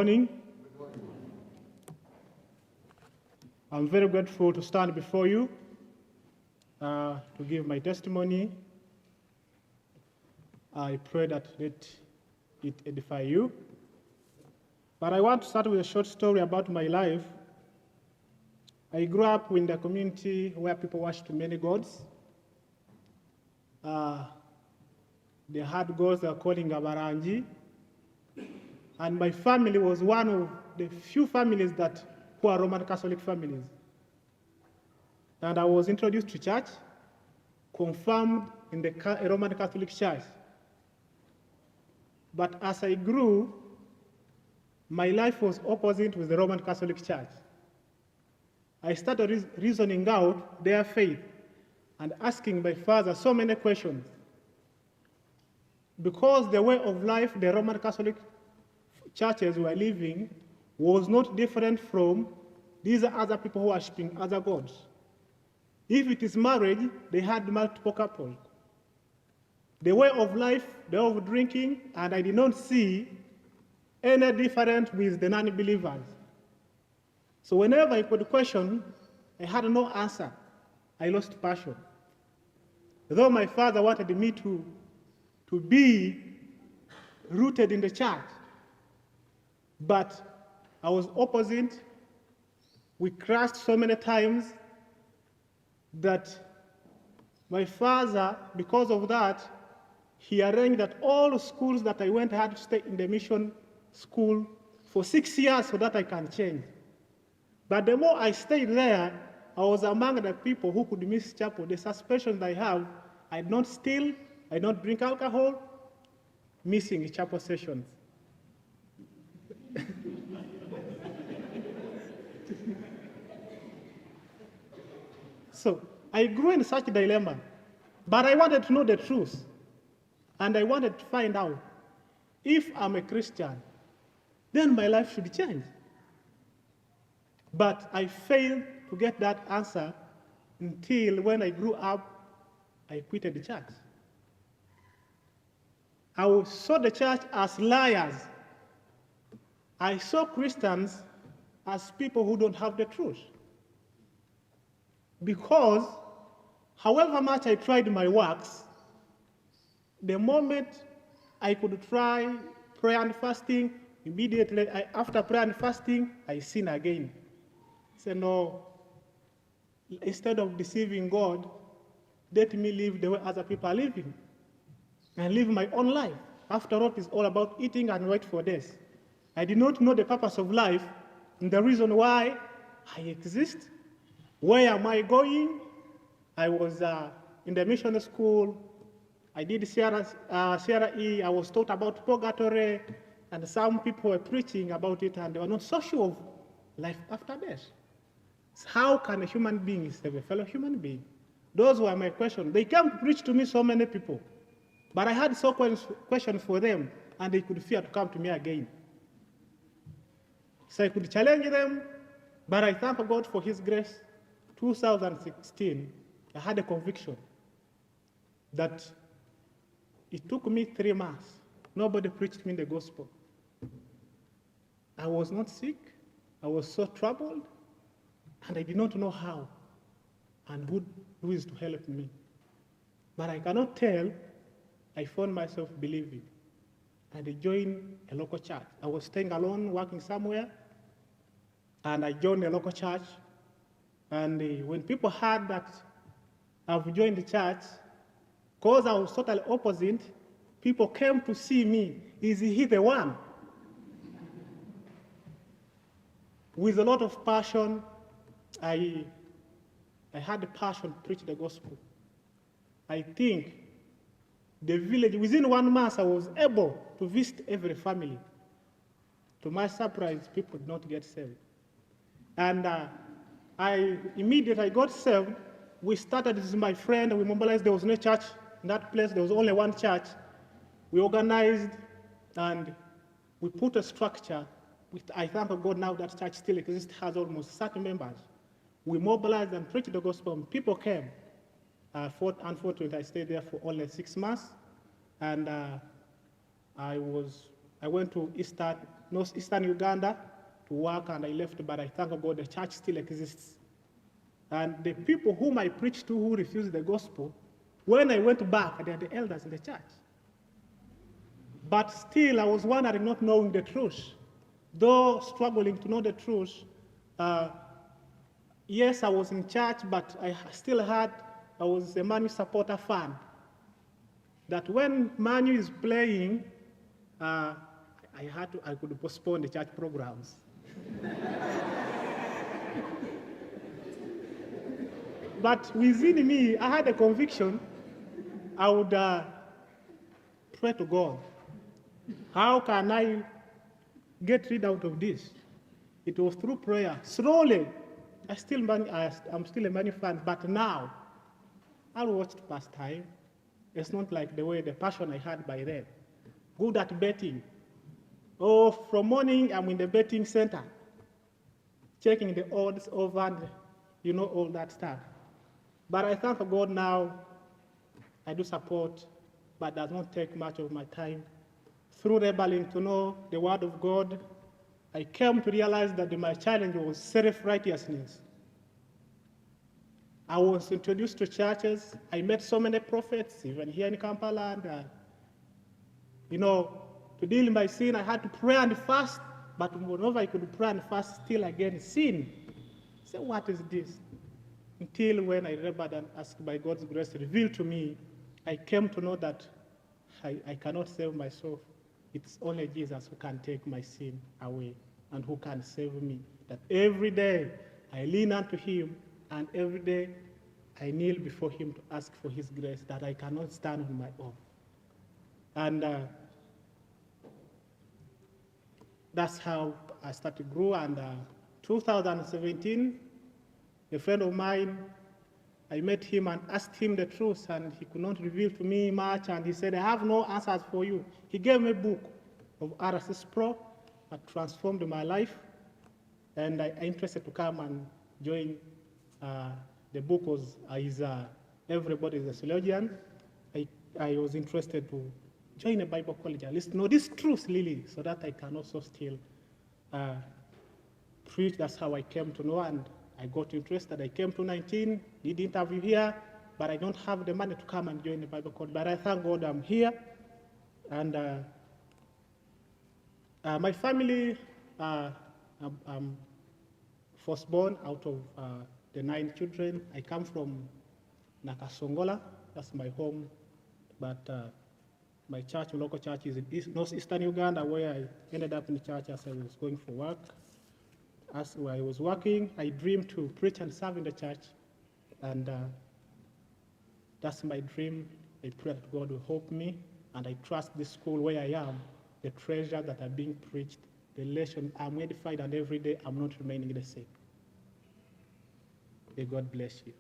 morning. I'm very grateful to stand before you to give my testimony. I pray that let it edify you. But I want to start with a short story about my life. I grew up in the community where people worshiped many gods. They had gods they were calling Abarangi. And my family was one of the few families who are Roman Catholic families. And I was introduced to church, confirmed in the Roman Catholic Church. But as I grew, my life was opposite with the Roman Catholic Church. I started reasoning out their faith and asking my father so many questions. Because the way of life the Roman Catholic churches were living was not different from these other people who are worshiping other gods. If it is marriage, they had multiple couples. The way of life, the way of drinking, and I did not see any difference with the non-believers. So whenever I put a question, I had no answer. I lost passion. Though my father wanted me to be rooted in the church, but I was opposite. We crashed so many times that my father, because of that, he arranged that all schools that I went, I had to stay in the mission school for 6 years so that I can change. But the more I stayed there, I was among the people who could miss chapel. The suspicion I have, I don't steal, I don't drink alcohol, missing chapel sessions. So I grew in such a dilemma, but I wanted to know the truth. And I wanted to find out if I'm a Christian, then my life should change. But I failed to get that answer until when I grew up, I quitted the church. I saw the church as liars. I saw Christians as people who don't have the truth. Because however much I tried my works, the moment I could try prayer and fasting, immediately after prayer and fasting, I sin again. I said, no, instead of deceiving God, let me live the way other people are living and live my own life. After all, it's all about eating and wait for death. I did not know the purpose of life and the reason why I exist. Where am I going? I was in the mission school. I did CRE. I was taught about purgatory, and some people were preaching about it, and they were not so sure of life after death. So how can a human being save a fellow human being? Those were my questions. They came to preach to me, so many people. But I had so questions for them, and they could fear to come to me again. So I could challenge them, but I thank God for His grace. 2016, I had a conviction that it took me 3 months. Nobody preached me the gospel. I was not sick. I was so troubled, and I did not know how and who is to help me. But I cannot tell, I found myself believing. And I joined a local church. I was staying alone, working somewhere, and I joined a local church. And when people heard that I've joined the church, because I was totally opposite, people came to see me. Is he the one? With a lot of passion, I had the passion to preach the gospel. I think the village, within 1 month, I was able to visit every family. To my surprise, people did not get saved. And I immediately got saved. We started with my friend, we mobilized, there was no church in that place, there was only one church. We organized and we put a structure. I thank God now that church still exists, has almost 30 members. We mobilized and preached the gospel, and people came. Unfortunately, I stayed there for only 6 months, and I went to Eastern northeastern Uganda to work, and I left, but I thank God the church still exists. And the people whom I preached to who refused the gospel, when I went back, they are the elders in the church. But still, I was wondering, not knowing the truth. Though struggling to know the truth, yes, I was in church, but I still had, I was a Manu supporter fan. That when Manu is playing, I could postpone the church programs. But within me, I had a conviction. I would pray to God. How can I get rid out of this? It was through prayer. Slowly, I'm still a Manu fan, but now I'll watch past time. It's not like the passion I had by then. Good at betting. Oh, from morning I'm in the betting center, checking the odds over, and all that stuff. But I thank God now, I do support, but does not take much of my time. Through rebelling to know the word of God, I came to realize that my challenge was self-righteousness. I was introduced to churches. I met so many prophets, even here in Kampala. And, to deal with my sin, I had to pray and fast. But whenever I could pray and fast, still again sin. So what is this? Until when I rebelled and asked by God's grace to reveal to me, I came to know that I cannot save myself. It's only Jesus who can take my sin away and who can save me. That every day I lean unto him, and every day I kneel before him to ask for his grace, that I cannot stand on my own. And that's how I started to grow. And 2017, a friend of mine, I met him and asked him the truth, and he could not reveal to me much, and he said, I have no answers for you. He gave me a book of RSS Pro that transformed my life, and I'm interested to come and join. The book was Everybody is a Theologian. I was interested to join a Bible college, at least know this truth, really, so that I can also still preach. That's how I came to know, and I got interested. I came to 19, did interview here, but I don't have the money to come and join the Bible college. But I thank God I'm here. And my family, I'm firstborn out of the 9 children. I come from Nakasongola, that's my home, but my church, local church, is in northeastern Uganda, where I ended up in the church as I was going for work. As I was working, I dreamed to preach and serve in the church, and that's my dream. I pray that God will help me, and I trust this school where I am, the treasure that are being preached, the lesson, I'm edified, and every day I'm not remaining the same. May God bless you.